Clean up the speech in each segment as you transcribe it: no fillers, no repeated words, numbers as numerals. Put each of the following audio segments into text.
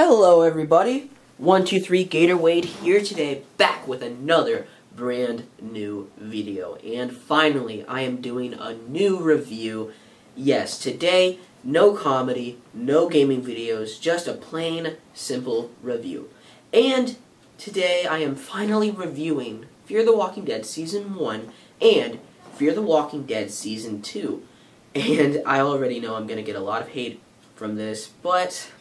Hello everybody, 123 Gator Wade here today, back with another brand new video. And finally, I am doing a new review. Yes, today, no comedy, no gaming videos, just a plain, simple review. And today I am finally reviewing Fear the Walking Dead Season 1 and Fear the Walking Dead Season 2. And I already know I'm going to get a lot of hate from this, but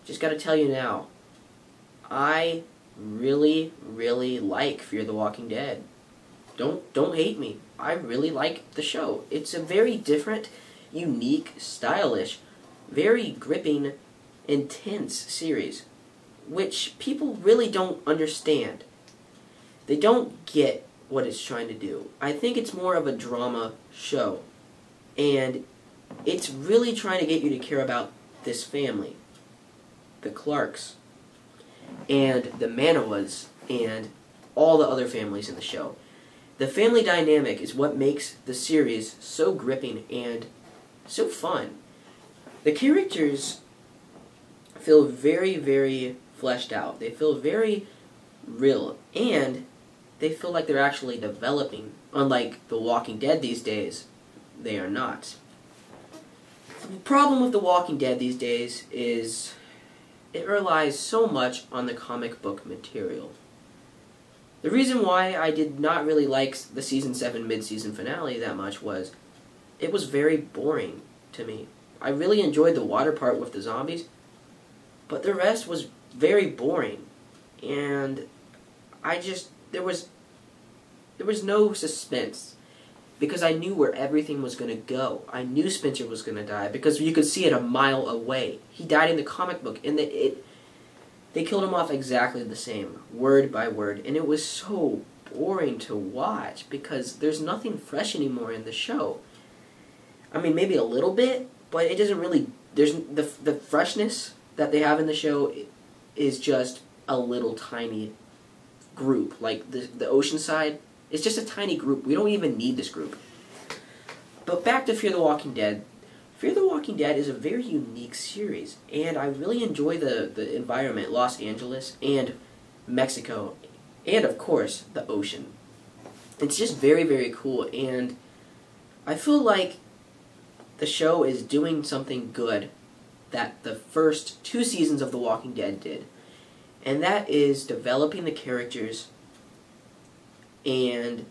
just gotta tell you now, I really like Fear the Walking Dead. Don't hate me. I really like the show. It's a very different, unique, stylish, very gripping, intense series, which people really don't understand. They don't get what it's trying to do. I think it's more of a drama show, and it's really trying to get you to care about this family. The Clarks, and the Manawas, and all the other families in the show. The family dynamic is what makes the series so gripping and so fun. The characters feel very fleshed out. They feel very real, and they feel like they're actually developing. Unlike The Walking Dead these days, they are not. The problem with The Walking Dead these days is it relies so much on the comic book material. The reason why I did not really like the Season 7 mid-season finale that much was it was very boring to me. I really enjoyed the water part with the zombies, but the rest was very boring. And there was no suspense, because I knew where everything was going to go. I knew Spencer was going to die, because you could see it a mile away. He died in the comic book, and they killed him off exactly the same, word by word, and it was so boring to watch, because there's nothing fresh anymore in the show. I mean, maybe a little bit, but it doesn't really, the freshness that they have in the show is just a little tiny group, like the Oceanside. It's just a tiny group. We don't even need this group. But back to Fear the Walking Dead. Fear the Walking Dead is a very unique series, and I really enjoy the environment, Los Angeles and Mexico, and of course, the ocean. It's just very cool, and I feel like the show is doing something good that the first 2 seasons of The Walking Dead did, and that is developing the characters and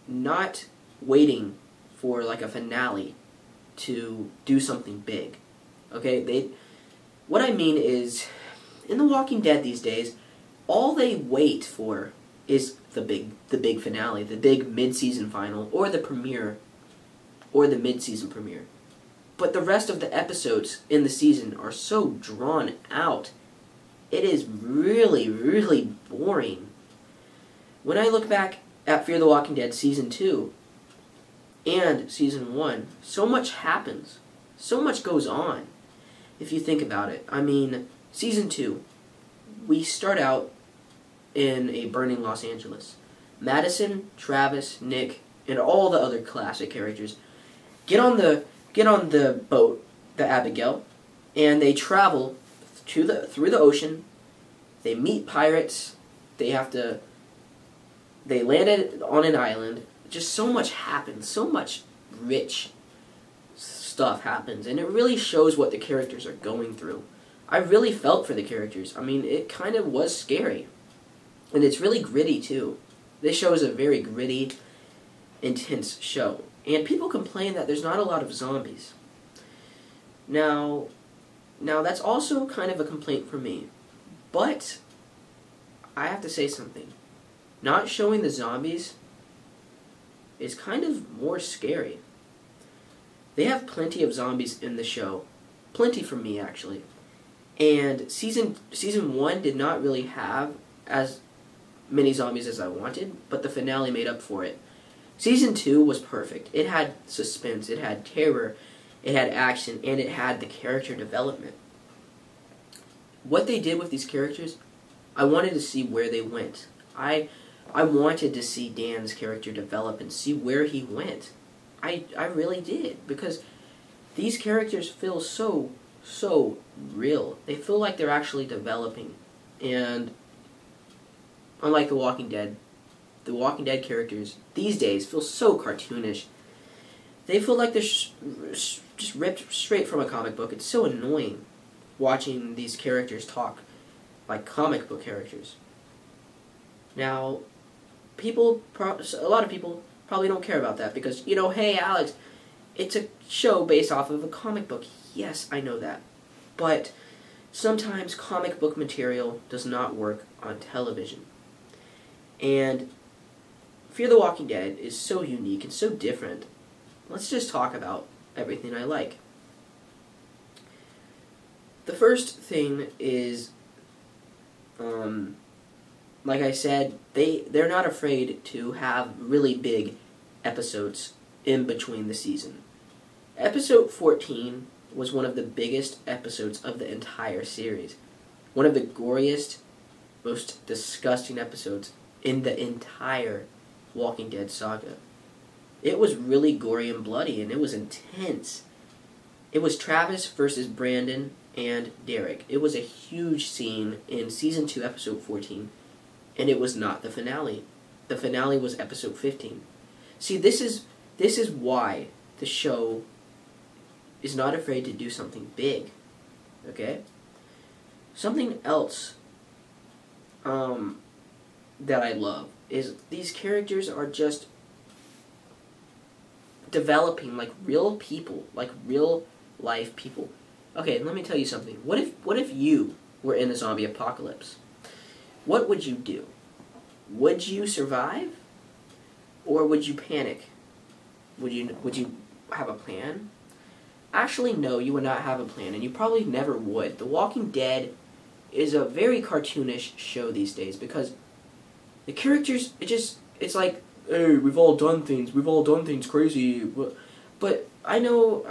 not waiting for like a finale to do something big. Okay, what I mean is, in The Walking Dead these days, all they wait for is the big finale, the big mid-season final, or the premiere, or the mid-season premiere. But the rest of the episodes in the season are so drawn out. It is really boring. When I look back at Fear the Walking Dead Season 2 and Season 1, so much happens. So much goes on, if you think about it. I mean, Season 2, we start out in a burning Los Angeles. Madison, Travis, Nick, and all the other classic characters get on the boat, the Abigail, and they travel through the ocean. They meet pirates. They landed on an island. Just so much happens. So much rich stuff happens. And it really shows what the characters are going through. I really felt for the characters. I mean, it kind of was scary. And it's really gritty, too. This show is a very gritty, intense show. And people complain that there's not a lot of zombies. Now that's also kind of a complaint for me. But I have to say something. Not showing the zombies is kind of more scary. They have plenty of zombies in the show. Plenty for me, actually. And season 1 did not really have as many zombies as I wanted, but the finale made up for it. Season 2 was perfect. It had suspense, it had terror, it had action, and it had the character development. What they did with these characters, I wanted to see where they went. I wanted to see Dan's character develop and see where he went. I really did, because these characters feel so so real. They feel like they're actually developing. And unlike The Walking Dead characters these days feel so cartoonish. They feel like they're just ripped straight from a comic book. It's so annoying watching these characters talk like comic book characters. Now, a lot of people probably don't care about that because, hey, Alex, it's a show based off of a comic book. Yes, I know that. But sometimes comic book material does not work on television. And Fear the Walking Dead is so unique and so different. Let's just talk about everything I like. The first thing is, like I said, they're not afraid to have really big episodes in between the season. Episode 14 was one of the biggest episodes of the entire series. One of the goriest, most disgusting episodes in the entire Walking Dead saga. It was really gory and bloody, and it was intense. It was Travis versus Brandon and Derek. It was a huge scene in Season 2, Episode 14, and it was not the finale. The finale was Episode 15. See, this is why the show is not afraid to do something big, okay? Something else that I love is these characters are just developing like real people, like real life people. Okay, let me tell you something. What if you were in a zombie apocalypse? What would you do? Would you survive? Or would you panic? Would you have a plan? Actually, no, you would not have a plan, and you probably never would. The Walking Dead is a very cartoonish show these days because the characters, it's like, hey, we've all done things crazy. But I know,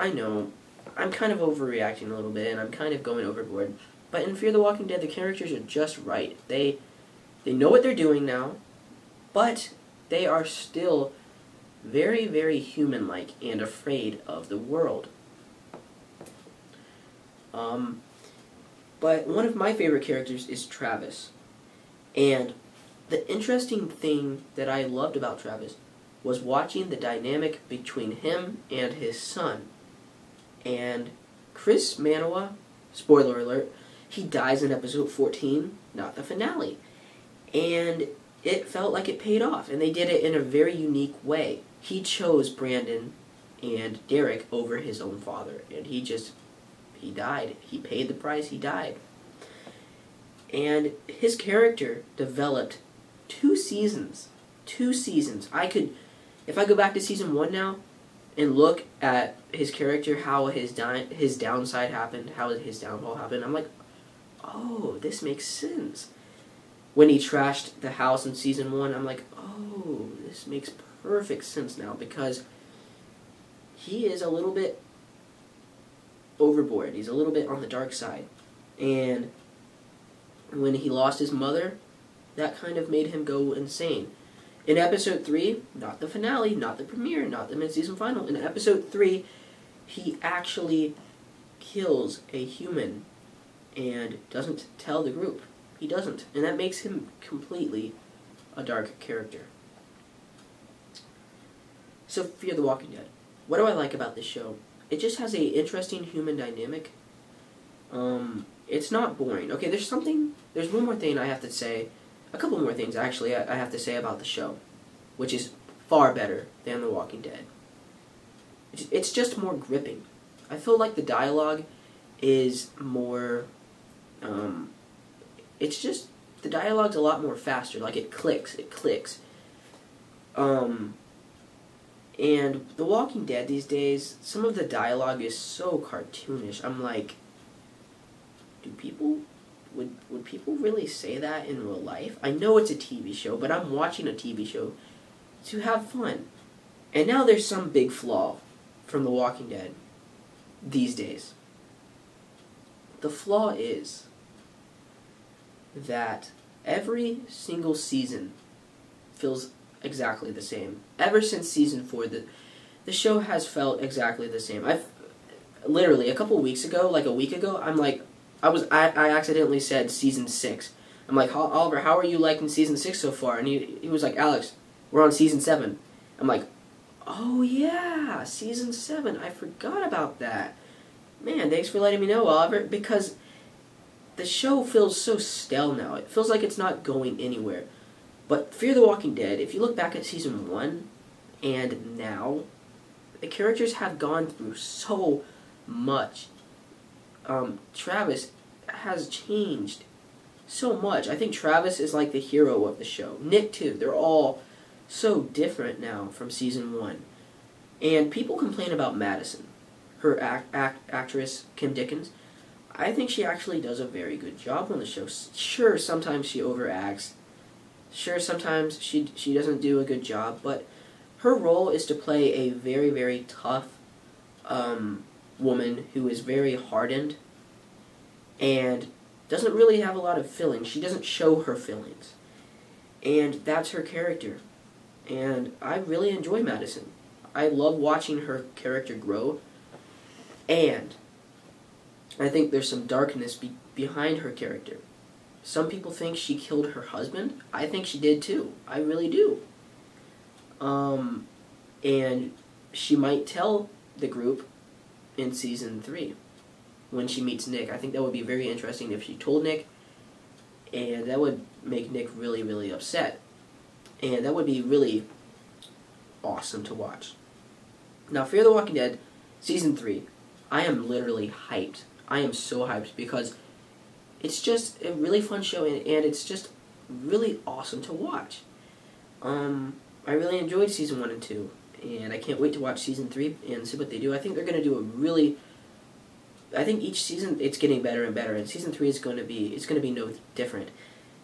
I'm kind of overreacting a little bit, and I'm kind of going overboard. But in Fear the Walking Dead, the characters are just right. They know what they're doing now, but they are still very, very human-like and afraid of the world. But one of my favorite characters is Travis. And the interesting thing that I loved about Travis was watching the dynamic between him and his son. And Chris Manoa, spoiler alert, he dies in episode 14, not the finale. And it felt like it paid off, and they did it in a very unique way. He chose Brandon and Derek over his own father, and he died. He paid the price, he died. And his character developed 2 seasons. 2 seasons. If I go back to season 1 now and look at his character, how his downside happened, how his downfall happened, I'm like, oh, this makes sense. When he trashed the house in season 1, I'm like, oh, this makes perfect sense now, because he is a little bit overboard. He's a little bit on the dark side. And when he lost his mother, that kind of made him go insane. In episode 3, not the finale, not the premiere, not the mid-season final, in episode 3, he actually kills a human and doesn't tell the group. He doesn't. And that makes him completely a dark character. So, Fear the Walking Dead. What do I like about this show? It just has a interesting human dynamic. It's not boring. Okay, there's one more thing I have to say. A couple more things, actually, I have to say about the show, which is far better than The Walking Dead. It's just more gripping. I feel like the dialogue is more, the dialogue's a lot more faster. Like, it clicks. And The Walking Dead these days, some of the dialogue is so cartoonish. I'm like, would people really say that in real life? I know it's a TV show, but I'm watching a TV show to have fun. And now there's some big flaw from The Walking Dead these days. The flaw is that every single season feels exactly the same. Ever since season 4, the show has felt exactly the same. literally a couple weeks ago, like a week ago, I accidentally said season 6. I'm like, Oliver, how are you liking season 6 so far? And he was like, Alex, we're on season 7. I'm like, oh yeah, season 7. I forgot about that. Man, thanks for letting me know, Oliver, because the show feels so stale now. It feels like it's not going anywhere. But Fear the Walking Dead, if you look back at season 1 and now, the characters have gone through so much. Travis has changed so much. I think Travis is like the hero of the show. Nick too. They're all so different now from season 1. And people complain about Madison, her actress Kim Dickens. I think she actually does a very good job on the show. Sure, sometimes she overacts. Sure, sometimes she doesn't do a good job, but her role is to play a very, very tough woman who is very hardened and doesn't really have a lot of feelings. She doesn't show her feelings. And that's her character. And I really enjoy Madison. I love watching her character grow. And I think there's some darkness behind her character. Some people think she killed her husband. I think she did too. I really do. And she might tell the group in season 3 when she meets Nick. I think that would be very interesting if she told Nick, and that would make Nick really, really upset. And that would be really awesome to watch. Now, Fear the Walking Dead, season 3, I am literally hyped. I am so hyped because it's just a really fun show, and it's just really awesome to watch. I really enjoyed season 1 and 2, and I can't wait to watch season 3 and see what they do. I think they're going to do a really... I think each season it's getting better and better, and season 3 is going to be no different.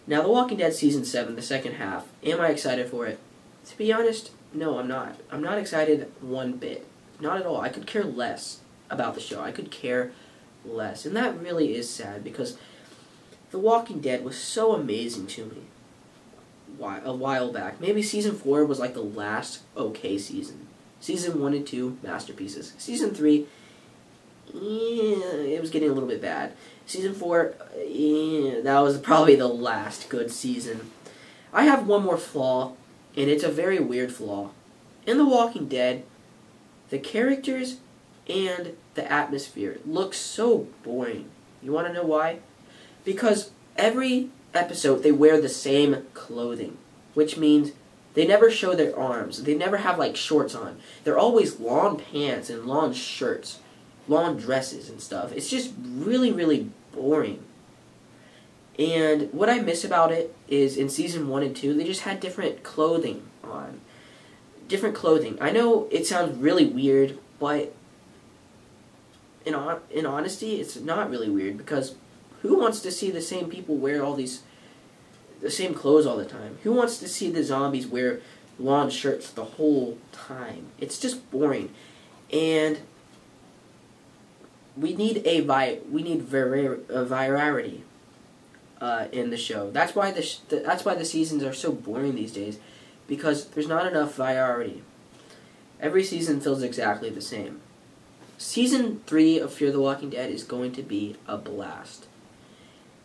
Now, The Walking Dead season 7, the second half, am I excited for it? To be honest, no, I'm not. I'm not excited one bit. Not at all. I could care less about the show. I could care less, and that really is sad because The Walking Dead was so amazing to me a while back. Maybe season 4 was like the last okay season. Season 1 and 2, masterpieces. Season 3, it was getting a little bit bad. Season 4, that was probably the last good season. I have one more flaw, and it's a very weird flaw. In The Walking Dead, the characters and the atmosphere look so boring. You want to know why? Because every episode they wear the same clothing, which means they never show their arms. They never have like shorts on. They're always long pants and long shirts, long dresses and stuff. It's just really, really boring. And what I miss about it is in season 1 and 2, they just had different clothing on. Different clothing. I know it sounds really weird, but in honesty, it's not really weird because who wants to see the same people wear the same clothes all the time? Who wants to see the zombies wear long shirts the whole time? It's just boring. And we need variety in the show. That's why the seasons are so boring these days, because there's not enough variety. Every season feels exactly the same. Season 3 of Fear the Walking Dead is going to be a blast.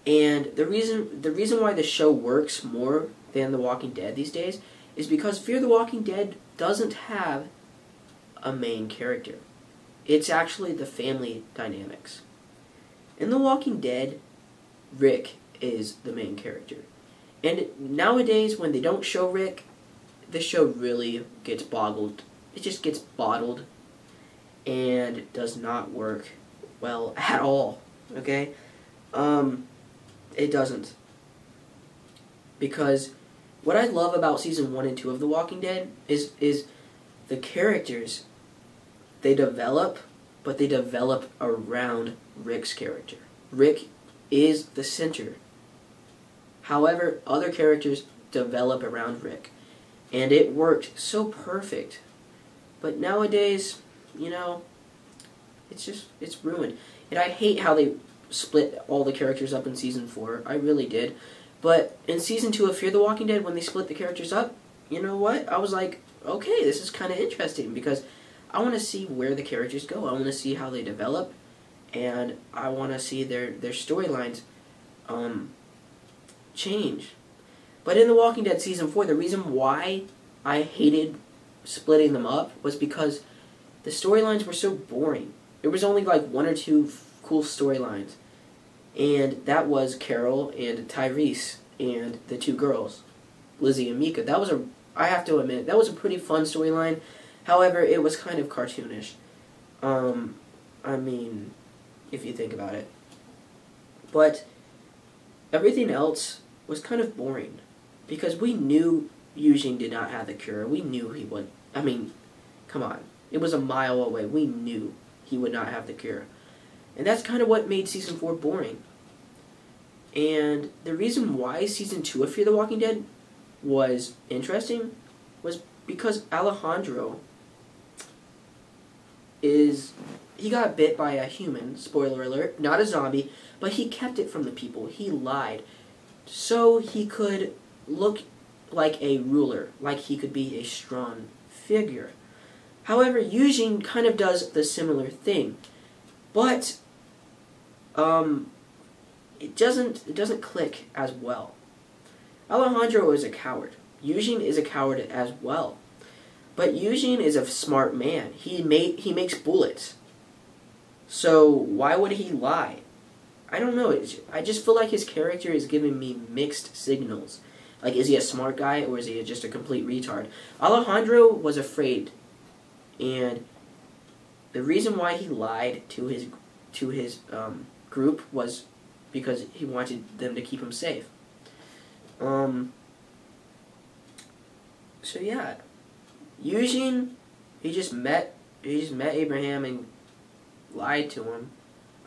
And the reason why the show works more than The Walking Dead these days is because Fear the Walking Dead doesn't have a main character. It's actually the family dynamics. In The Walking Dead, Rick is the main character. And nowadays, when they don't show Rick, the show really gets boggled. It just gets bottled, and it does not work well at all. Okay? It doesn't. Because what I love about season 1 and 2 of The Walking Dead is the characters. They develop, but they develop around Rick's character. Rick is the center. However, other characters develop around Rick. And it worked so perfect. But nowadays, it's ruined. And I hate how they split all the characters up in season 4. I really did. But in season 2 of Fear the Walking Dead, when they split the characters up, you know what? I was like, okay, this is kind of interesting, because I want to see where the characters go. I want to see how they develop, and I want to see their storylines change. But in The Walking Dead Season 4, the reason why I hated splitting them up was because the storylines were so boring. There was only like one or two cool storylines, and that was Carol and Tyrese and the two girls, Lizzie and Mika. I have to admit, that was a pretty fun storyline. However, it was kind of cartoonish. I mean, if you think about it. But everything else was kind of boring, because we knew Eugene did not have the cure. We knew he would. I mean, come on. It was a mile away. We knew he would not have the cure. And that's kind of what made Season 4 boring. And the reason why Season 2 of Fear the Walking Dead was interesting was because Alejandro he got bit by a human, spoiler alert, not a zombie, but he kept it from the people. He lied. So he could look like a ruler, like he could be a strong figure. However, Eugene kind of does the similar thing, but it doesn't click as well. Alejandro is a coward. Eugene is a coward as well. But Eugene is a smart man. He makes bullets. So why would he lie? I don't know. I just feel like his character is giving me mixed signals. Like, is he a smart guy or is he just a complete retard? Alejandro was afraid, and the reason why he lied to his group was because he wanted them to keep him safe. So yeah, Eugene, he just met Abraham and lied to him.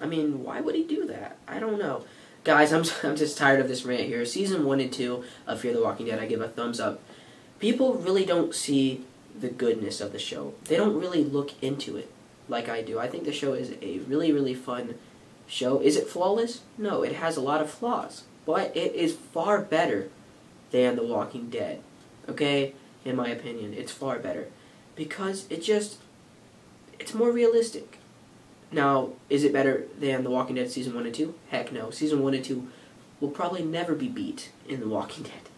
I mean, why would he do that? I don't know. Guys, I'm just tired of this rant here. Season 1 and 2 of Fear the Walking Dead, I give a thumbs up. People really don't see the goodness of the show. They don't really look into it like I do. I think the show is a really, really fun show. Is it flawless? No, it has a lot of flaws. But it is far better than The Walking Dead. Okay? In my opinion, it's far better. Because it's more realistic. Now, is it better than The Walking Dead Season 1 and 2? Heck no. Season 1 and 2 will probably never be beat in The Walking Dead.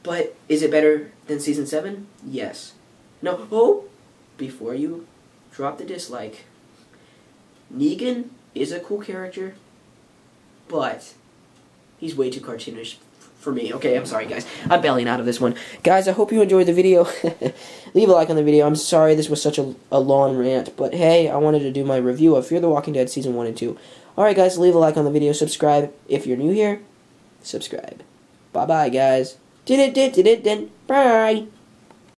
But is it better than Season 7? Yes. No. Oh! Before you drop the dislike, Negan is a cool character, but he's way too cartoonish for me. Okay, I'm sorry, guys. I'm bailing out of this one. Guys, I hope you enjoyed the video. Leave a like on the video. I'm sorry this was such a long rant, but hey, I wanted to do my review of Fear the Walking Dead Season 1 and 2. Alright, guys, leave a like on the video. Subscribe. If you're new here, subscribe. Bye-bye, guys. Bye.